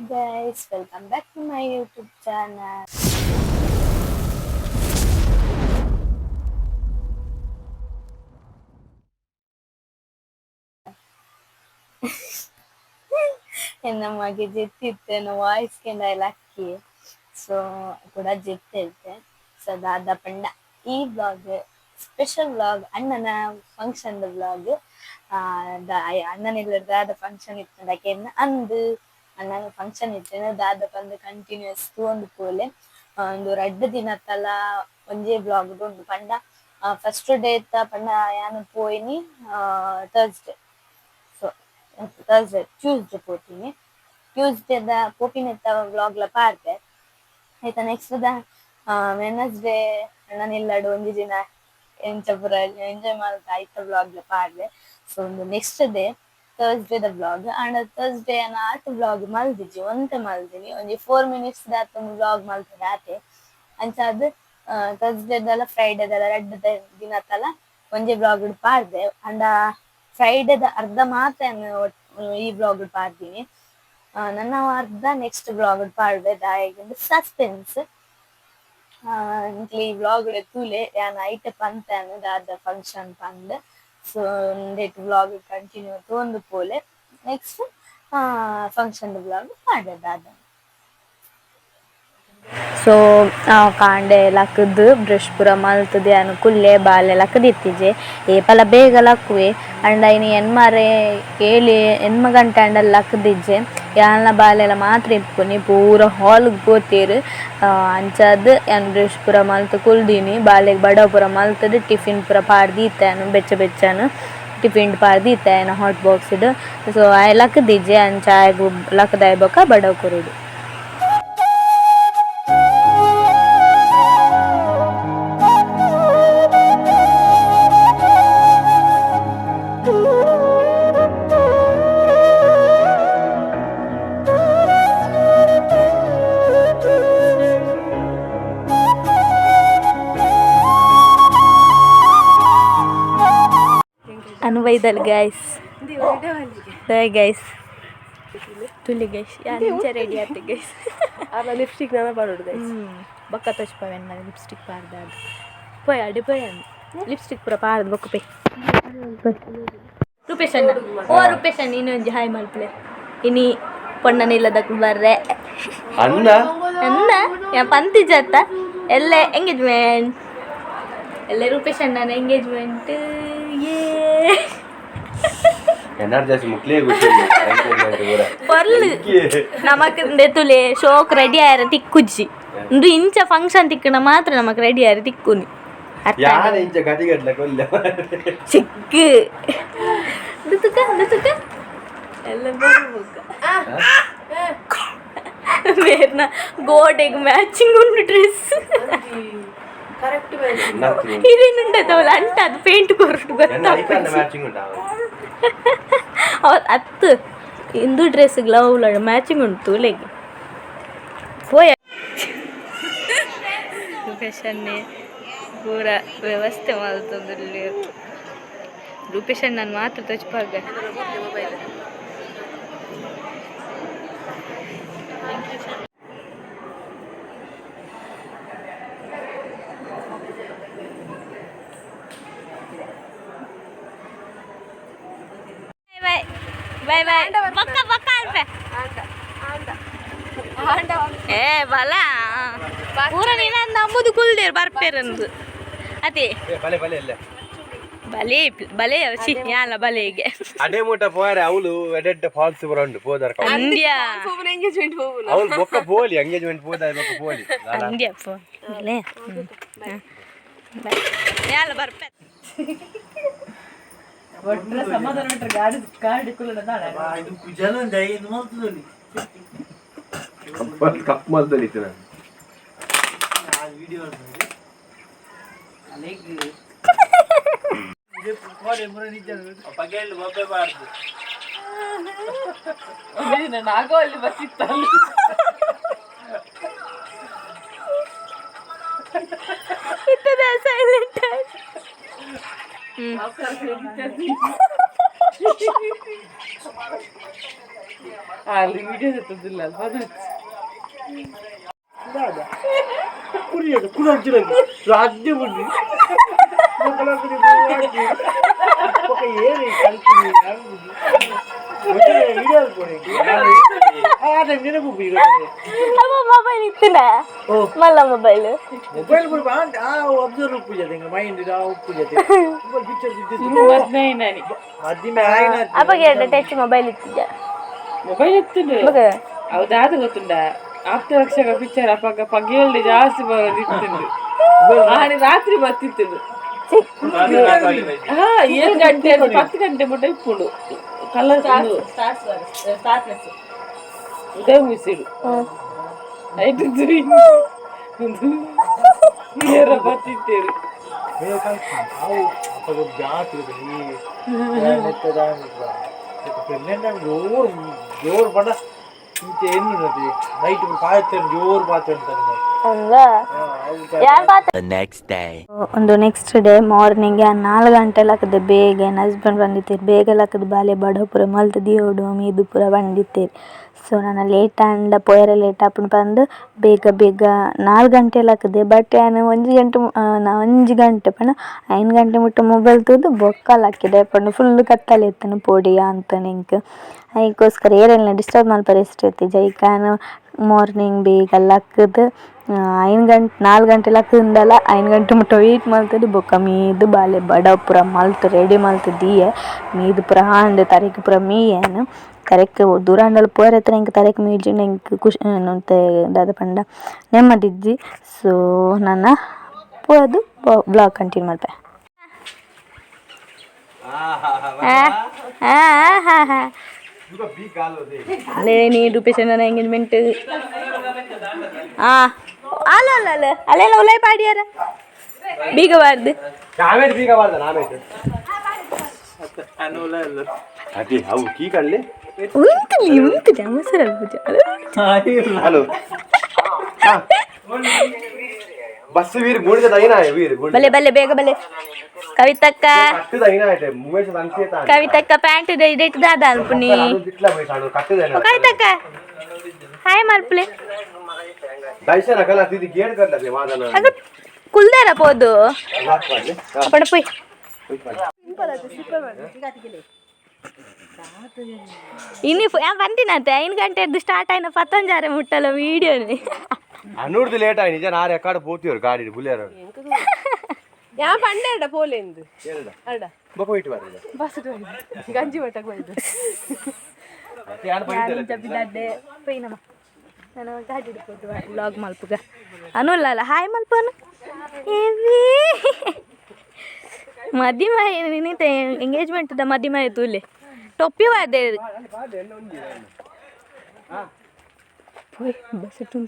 guys, welcome back to my YouTube channel. ನಮಗೆ ಜಿತ್ತಿತ್ತೆ voice ಗೆ lucky so ಕೂಡ ಜಿತ್ತಿರುತ್ತೆ so ದಾದ ಪಂಡ ಈ ಬ್ಲಾಗ್ ಸ್ಪೆಷಲ್ ಬ್ಲಾಗ್ ಅಣ್ಣನ ಫಂಕ್ಷನ್ ಬ್ಲಾಗ್ ಅಣ್ಣನಿಲ್ಲ ದಾದ ಫಂಕ್ಷನ್ ಇತ್ತು ಅಂದು ಅಣ್ಣನ ಫಂಕ್ಷನ್ ಇತ್ತು ದಾದ ಬಂದು ಕಂಟಿನ್ಯೂಸ್ ಒಂದು ಪೋಲೆ ಒಂದು 2 ದಿನ ತಲ ಒಂಜೇ ಬ್ಲಾಗ್ ಉಂಡು ಪಂಡ ಫಸ್ಟ್ ಡೇ ಇತ್ತ ಪಂಡ ಯಾನು ಪೋಯಿನಿ ಥರ್ಸ್ಡೇ ಸೊ ಥರ್ಸ್ಡೇ ಟ್ಯೂಸ್ಡೇ ಪೋತೀನಿ ಟ್ಯೂಸ್ಡೇದ ಪೋಪಿನೆತ್ತ ವ್ಲಾಗ್ಲ ಪಾಡ್ದೆ ಆಯ್ತಾ ನೆಕ್ಸ್ಟ್ ವೆನಸ್ಡೇ ಅಣ್ಣನಿಲ್ಲಡು ಒಂಜಿ ದಿನ ಎಂಚ ಪೂರ ಎಂಜಾಯ್ ಮಾಡ್ತಾ ಆಯ್ತ ವ್ಲಾಗ್ಲ ಪಾಡ್ದೆ ಸೊ ಒಂದು ನೆಕ್ಸ್ಟ್ ಡೇ ಥರ್ಸ್ಡೇದ ವ್ಲಾಗ್ ಅಂಡ್ ಥರ್ಸ್ಡೇ ಆತ ವ್ಲಾಗ್ ಮಲ್ದಿಜಿ ಒಂತೆ ಮಲ್ದಿನಿ ಒಂಜಿ 4 minutes ದಾತ ವ್ಲಾಗ್ ಮಲ್ತದೆ ಆತೆ ಅಂಚಾದ್ ಥರ್ಸ್ಡೇದಲ್ಲ ಫ್ರೈಡೇದಲ್ಲ 2 ದಿನ ತಲ ಒಂಜೆ ವ್ಲಾಗ್ ಪಾಡ್ದೆ ಅಂಡ ಫ್ರೈಡೇದ ಅರ್ಧ ಮಾತ್ರ ಈ ಬ್ಲಾಗ್ ಪಾಡ್ತೀನಿ ನನ್ನ ಅರ್ಧ ನೆಕ್ಸ್ಟ್ ಬ್ಲಾಗ್ ಪಾಡ್ದೆ ದಾಯಗಿಂದ ಸಸ್ಪೆನ್ಸ್ ಈ ಬ್ಲಾಗ್ ತೂಲೆ ಯಾನ್ ಐತೆ ಪಂತೇನು ದಾದ ಫಂಕ್ಷನ್ ಪಂದ್ ಸೊ ಒಂದೇಟ್ ಬ್ಲಾಗ್ ಕಂಟಿನ್ಯೂ ತೋಂದು ಪೋಲೆ ನೆಕ್ಸ್ಟ್ ಫಂಕ್ಷನ್ ಬ್ಲಾಗ್ ಪಾಡ್ದೆ ದಾದ ಸೊ ಕಾಂಡೆ ಲಕ್ಕದು ಬ್ರಷ್ ಪೂರ ಮಲ್ತದೆ ಅನು ಕುಲ್ಲೆ ಬಾಲೆ ಲಕ್ಕದಿತ್ತಿಜೆ ಏಪಲ ಬೇಗ ಲಕ್ಕುವೆ ಅಂಡ ಇನಿ ಎನ್ಮಾರೆ 7 ಗಂಟೆ ಅಂಡಲ್ಲಿ ಲಕ್ಕದಿಜ್ಜೆ ಯಾಲ್ನ ಬಾಲೆಲ ಮಾತ್ರ ಇಪ್ಪುನಿ ಪೂರ ಹಾಲ್ಗೆ ಪೋತೀರು ಅಂಚಾದ್ ಯಾನ್ ಬ್ರಷ್ ಪೂರ ಮಲ್ತು ಕುಲ್ದೀನಿ ಬಾಲೆಗೆ ಬಡ ಪೂರ ಮಲ್ತದು ಟಿಫಿನ್ ಪೂರ ಪಾಡ್ದಿತ್ತೇನು ಬೆಚ್ಚನು ಟಿಫಿನ್ ಪಾಡ್ದಿತ್ತೇನು ಹಾಟ್ ಬಾಕ್ಸ್ಡು ಸೊ ಆಯ್ ಲಕ್ಕದಿಜ್ಜೆ ಅಂಚ ಆಯ್ಗು ಲಕ್ಕದಾಯ್ ಬೊಕ ಬಡ ಕೊರುಡು ಅನುವೈದಲ್ ಗೈಸ್ ಗೈಸ್ ತುಲಿ ಗೈಸ್ ಯಾರು ರೆಡಿ ಆಯ್ತು ಗೈಸ್ ಅಲ್ಲ ಲಿಪ್ಸ್ಟಿಕ್ ನಾನು ಪಾಡೋದು ಗೈಸ್ ಬೊಕ್ಕ ತಚ್ಪವೆನ್ ನಾನು ಲಿಪ್ಸ್ಟಿಕ್ ಪಾಡ್ದೆ ಅದು ಪೋಯ್ ಅಡಿ ಪೋಯ್ ಲಿಪ್ಸ್ಟಿಕ್ ಪೂರ ಪಾಡ್ದು ಬೊಕ್ಕ ಪೇ ರೂಪೇಶ್ ಅಣ್ಣ ಇನ್ನೊಂದು ಹಾಯ್ ಮಲ್ಪಲೆ ಇನಿ ಪೊಣ್ಣನಿಲ್ಲದಕ್ಕೆ ಬರ್ರೆ ಅಣ್ಣ ಯಾ ಪಂತಿ ಜತ್ತ ಎಲ್ಲೇ ಎಂಗೇಜ್ಮೆಂಟ್ ಎಲ್ಲೇ ರೂಪೇಶ್ ಅಣ್ಣನ ಎಂಗೇಜ್ಮೆಂಟ್ ನಮಕ್ ತುಲೆ ಶೋಕ್ ರೆಡಿ ಆಯ್ರ ತಿಕ್ಕುಜ್ಜಿ ಇಂದು ಇಂಚ ಫಂಕ್ಷನ್ ತಿಕ್ಕಣ ಮಾತ್ರ ನಮಕ್ ರೆಡಿ ಆಯ್ರ ತಿಕ್ಕುನಿ ಚಿಕ್ಕ ಎಲ್ಲ ಬೇರ್ನ ಗೋಡೆಗೆ ಮ್ಯಾಚಿಂಗ್ ಉಂಟು ಡ್ರೆಸ್ ಇದೇನುಂಟದವಲ್ಲ ಅಂಟ ಅದು ಪೇಂಟ್ ಕೊರಟು ಅತ್ತು ಇಂದು ಡ್ರೆಸ್ ಗ್ಲೌಲ ಮ್ಯಾಚಿಂಗ್ ಉಂಟು ಲೆಗ್ ಪೋಯ ರೂಪೇಶನ್ನೇ ಪೂರ ವ್ಯವಸ್ಥೆ ಮಾಡ್ತದಲ್ಲಿ ರೂಪೇಶನ್ ನಾನು ಮಾತ್ರ ತಚ್ಪಾಗ ಬಾಯ್ ಬಕ್ಕ ಬಕ್ಕ ಅಲ್ಪೆ ಏ ಬಲ ಪೂರ ನೀನು ನಂಬುದು ಕುಲ್ದೇರು ಬರ್ಪೇರಂದು ಅದೇ ಬಲೆ ಬಲೆ ಯಾಲ ಬಲೆಗೆ ಅದೇ ಮೂಟ ಪೋರೆ ಅವಳು ಎಡೆಡ್ ಫಾಲ್ಸ್ ಬರಂಡು ಪೋದರ್ ಅಂದ್ಯಾ ಎಂಗೇಜ್ಮೆಂಟ್ ಹೋಗಲ್ಲ ಅವಳು ಬೊಕ್ಕ ಪೋಲಿ ಎಂಗೇಜ್ಮೆಂಟ್ ಪೋದ ಬೊಕ್ಕ ಪೋಲಿ ಅಂದ್ಯಾ ಪೋಲೆ ಯಾಲ ಬರ್ಪೆ ಒಟ್ರ ಸಮಾಧಾನ ಬಿಟ್ರೆ ಗಾಡಿ ಕುಲಡ ನಾಳೆ ಇದು ಕುಜಲ ದೈ ಇದು ಮಾಡ್ತದನಿ ಕಪ್ ಮಾಡ್ದಲಿ ಇತ್ತು ನಾನು ಆ ವಿಡಿಯೋ ನೋಡಿ ಅನೇಕ ಇದು ಕೋಡೆ ಮುರ ನಿಜ ಪಗೆಲ್ ಬೊಬ್ಬೆ ಬಾರ್ದು ನೀನು ನಾಗೋ ಅಲ್ಲಿ ಬಸಿತ್ತಲ್ಲ ಇತ್ತದ ಸೈಲೆಂಟ್ ಅಲ್ಲಿ ವಿಡಿಯೋ ಎತ್ತದಿಲ್ಲ ಅದು ಕುಡಿಯೋದು ಕುಡಿಯೋದು ರಾಜ್ಯ ಬುದ್ಧಿ ಏನು ಕಲ್ತೀನಿ ಮೊಬೈಲ್ ಇತ್ತಿನ ಮಲ್ಲ ಮೊಬೈಲ್ ಮೊಬೈಲ್ ಅಬ್ಸರ್ವ್ ಉಪ್ಪು ಜೊತೆ ಮೈಂಡ್ ಉಪ್ಪು ಜೊತೆ ಅಪ್ಪಗೆ ಟಚ್ ಮೊಬೈಲ್ ಇತ್ತಿದ್ದ ಮೊಬೈಲ್ ಎತ್ತುಂಡು ಅವದಾದ ಗೊತ್ತುಂಡ ಆಪ್ತರಕ್ಷಕ ಪಿಕ್ಚರ್ ಅಪ್ಪಾಗ ಪಗೆಯಲ್ಲಿ ಜಾಸ್ತಿ ಬರೋದು ಇತ್ತುಂಡು ಆನೆ ರಾತ್ರಿ ಬರ್ತಿತ್ತು ಹಾ 7 ಗಂಟೆ 10 ಗಂಟೆ ಮುಟ್ಟ ಇಪ್ಪುಂಡು ಕಲರ್ ಉದಯ ಮಿಸಿಡು ಐದು ಬರ್ತಿತ್ತೇರು ಜೋರು ಬಡ ನೈಟ್ ಜೋರು ಒಂದು ನೆಕ್ಸ್ಟ್ ಡೇ ಮಾರ್ನಿಂಗ್ 4 ಗಂಟೆಲಕ್ಕದೆ ಬೇಗ ಹಸ್ಬೆಂಡ್ ಬಂದಿತ್ತೇರು ಬೇಗಲಕ್ಕದ ಬಾಲೆ ಬಡಪುರ ಮಲ್ತು ದಿಯೋಡು ಮೀದು ಪೂರ ಬಂದಿತ್ತೇರು. ಸೊ ನಾನು ಲೇಟ್ ಆಂಡ ಪೋಯರೆ ಲೇಟ್ ಆಪುಂಡು ಬಂದು ಬೇಗ 4 ಗಂಟೆಲಕ್ಕದೆ ಬಟ್ ನಾನು 1 ಗಂಟೆ ಪಂಡ 5 ಗಂಟೆ ಮುಟ್ಟ ಮೊಬೈಲ್ ತೂದು ಬೊಕ್ಕಲಕ್ಕಿದೆ ಪಂಡು ಫುಲ್ ಕತ್ತಲೆ ಇತ್ತನು ಪೋಡಿಯ ಅಂತ ನಿಂಕ್ ಅದಕ್ಕೋಸ್ಕರ ಏರೆಲ್ಲ ಡಿಸ್ಟರ್ಬ್ ಮಲ್ಪರೆ ಇಷ್ಟ ಜೈಕಾನು ಮಾರ್ನಿಂಗ್ ಬೇಗ ಲಕ್ಕದು 4 ಗಂಟೆ ಲಕ್ಕದಿಂದಲ್ಲ 5 ಗಂಟೆ ಮುಟ್ಟ ವೆಯ್ಟ್ ಮಲ್ತದ್ದು ಬೊಕ್ಕ ಮೀದು ಬಾಲೆ ಬಡ ಪೂರ ಮಲ್ತು ರೆಡಿ ಮಲ್ತು ದಿಯೆ ಮೀದು ಪೂರ ಹಾಂಡೆ ತರಕೆ ಪೂರ ಮೀಯೇನು ಕರೆಕ್ಟ್ ದೂರಾಂಡಲ ಪೋಯರ್ ಹತ್ರ ಇಂಕ ತರಕೆ ಮೀಡ್ಜಿಂಡ ಇಂಕ ಖುಷಿ ನೋಡ್ತೆ ದಾದ ಪಂಡ ನೆಮ್ಮದಿಜ್ಜಿ. ಸೊ ನನ್ನ ಪೋದು ಬ್ಲಾಗ್ ಕಂಟಿನ್ಯೂ ಮಾಡ್ತೆ. ನೀ ರೂಪೇಶನ ಎಂಗೇಜ್ಮೆಂಟ್ ಅಲ್ಲೆಲ್ಲ ಉಲಾಯ್ ಪಾಡ್ಯಾರ ಬೀಗಬಾರ್ದು ಉಂತಲಿ ಅವಸರ ಹಲೋ ಬಸ್ ವೀರ್ ಗುಣಿದ ದೈನ ವೀರ್ ಬಲೆ ಬಲೆ ಬೇಗ ಬಲೆ ಕವಿತಕ್ಕ ಕವಿತಕ್ಕ ಪ್ಯಾಂಟ್ ಇಟ್ಟು ದಾದ ಅಲ್ಪುನಿ ಕವಿತಕ್ಕ ಹಾಯ್ ಮಲ್ಪಲೆ ಕುಲ್ದಾರ ಪೋದು ಪಡ ಪೋಯ್ ಇನ್ನು ಬಂದಿನಂತೆ 5 ಗಂಟೆದ್ದು ಸ್ಟಾರ್ಟ್ ಆಯ್ನ 15 ಮುಟ್ಟಲ್ಲ ವೀಡಿಯೋನಿ ಅನ್ನೂರ್ದು ಲೇಟ್ ಆಯ್ ನಿಜ ನಾರು ಎಕ್ಕಾಡು ಪೋತಿವ್ರು ಗಾಡಿ ಬುಲೆರ ಯಾ ಪಂಡೆರಡ ಪೋಲೆಂದು ಅಡ ಬೊಕ ಹೋಯ್ತು ಬಾರೆ ಬಸ್ ಗಂಜಿ ಮಟ್ಟಕ್ಕೆ ಹೋಯ್ತು ಜಬ್ಬಿದಾಡೆ ಪೈನಮ್ಮ ನಾನು ಗಾಡಿ ಹಿಡ್ಬೋದು ವ್ಲಾಗ್ ಮಲ್ಪುಗ ಅನುಲ್ಲ ಹಾಯ್ ಮಲ್ಪನು ಏವಿ ಮದಿಮ ನಿಂತ ಎಂಗೇಜ್ಮೆಂಟ್ದ ಮದಿಮ ತೂಲೆ ಟೊಪ್ಪಿ ಬಾದೆ ಬಸ್ ಇಟ್ಟು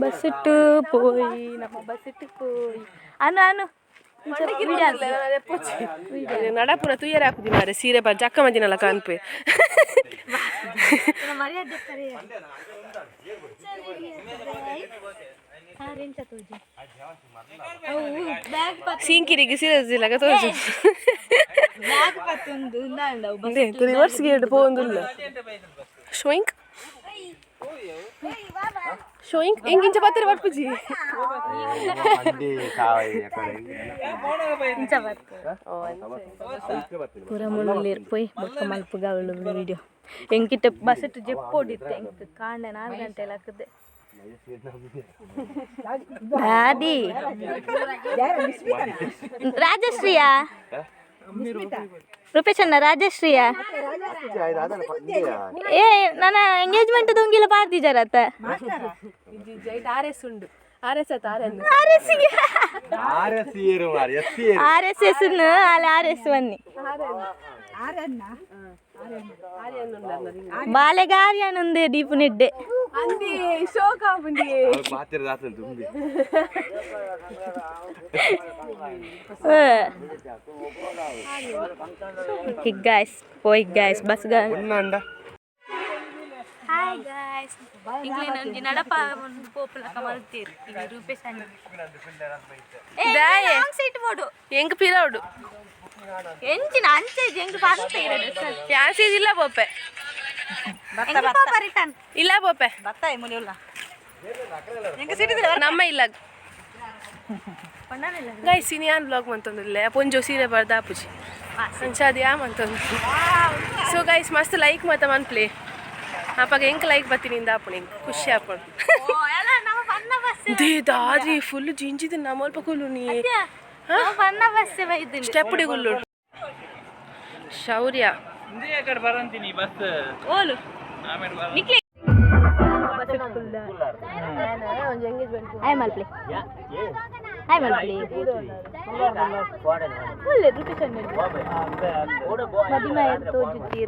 ಬಸ್ ಇಟ್ಟು ಪೋಯಿ ನಮ್ಮ ಬಸ್ ಇಟ್ಟು ಪೋಯಿ ಅನು ನಡಪುರ ತುಯ್ಯರ ಹಾಕುದಿಲ್ಲ ಸೀರೆ ಬಂದು ಅಕ್ಕ ಮಂಜಿನಲ್ಲ ಕಾನ್ಪೆ ಸಿಂಕಿರಿಗೆ ಸೀರೆ ತೋರಿಸು ರಿವರ್ಸ್ ಗೇಟ್ ಪೋಂದಿಲ್ಲ ಶೋಯಿಂಗ್ ಶೋಯಿಂಗ್ ಎಂಗಿಂಚ ಬತ್ತರ ಬರ್ಪುಜಿ ಪೂರ ಮುಳ್ಳಿರ್ ಪೋಯ್ ಬೊಕ್ಕ ಮಲ್ಪುಗ ಅವಳು ವಿಡಿಯೋ ಎಂಕಿಟ ಬಸ್ ಇಟ್ಟು ಜೆಪ್ಪೋಡಿತ್ತೆ ಎಂಕ್ ಕಾಂಡೆ 4 ಗಂಟೆ ಹಾಕದೆ ಆದಿ ರಾಜಶ್ರೀಯಾ ರೂಪೇಶಣ್ಣ ರಾಜಶ್ರೀಯಾ ಏ ನನ್ನ ಎಂಗೇಜ್ಮೆಂಟ್ ದೊಂಗಿಲ ಪಾರ್ದಿಜಾರತ್ತ ಆರ್ಎಸ್ ಉಂಡು ಆರ್ಎಸ್ ಆತ RSS ಅಲ್ಲಿ RS ಬನ್ನಿ ಬಾಲೆಗ ಆರ್ಯನುಂದೆ ದೀಪು ನಿಡ್ಡೆ ಅಂದಿ ಶೋಕ ಬಂದಿ guys పోయి guys బస్ గా ఉన్నండ హాయ్ guys ఇంగ్లీ నంది నడప పోపుల కమల్తీర్ ఇవి రూపేశ్ అని ఏ రాంగ్ సైట్ పోడు ఎంక పిలవడు ಎಂಚಿನ ಅಂಚೆ ಜಂಗ್ ಪಾರ್ತ ಇರಡು ಫ್ಯಾನ್ಸಿ ಇಲ್ಲ ಬೋಪೆ ಇಲ್ಲ ಬೋಪೆ ನಮ್ಮ ಇಲ್ಲ ಗೈ ಸಿನಿಯಾನ್ ಬ್ಲಾಗ್ ಮಂತೊಂದಿಲ್ಲ ಪೊಂಜೋ ಸೀರೆ ಬರ್ದ ಆಪುಜಿ ಅಂಚಾದ ಯಾ ಮಂತೊಂದು ಸೊ ಗೈಸ್ ಮಸ್ತ್ ಲೈಕ್ ಮತ್ತ ಮನ್ಪ್ಲೆ ಅಪ್ಪಾಗ ಹೆಂಗೆ ಲೈಕ್ ಬತ್ತೀನಿ ಆಪುಣಿ ಖುಷಿ ಆಪುಣು ದಾದ್ರಿ ಫುಲ್ ಜಿಂಜಿದ ನಮ್ಮಲ್ಪ ಕುಲ್ಲು ನೀ ಸ್ಟೆಪ್ ಗುಲ್ಲು ಶೌರ್ಯ ಓಲು ಹಾಯ್ ಮಲ್ಪ್ಲಿ ಹಾಯ್ ಮಲ್ಪ್ಲಿ ಒಳ್ಳೆ ರುಟೇಷನ್ ಮದಿಮೆ ಎತ್ತು ಜುತ್ತಿ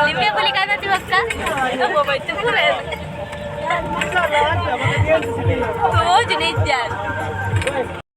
लिंबे बोली काय जाती बघ का तो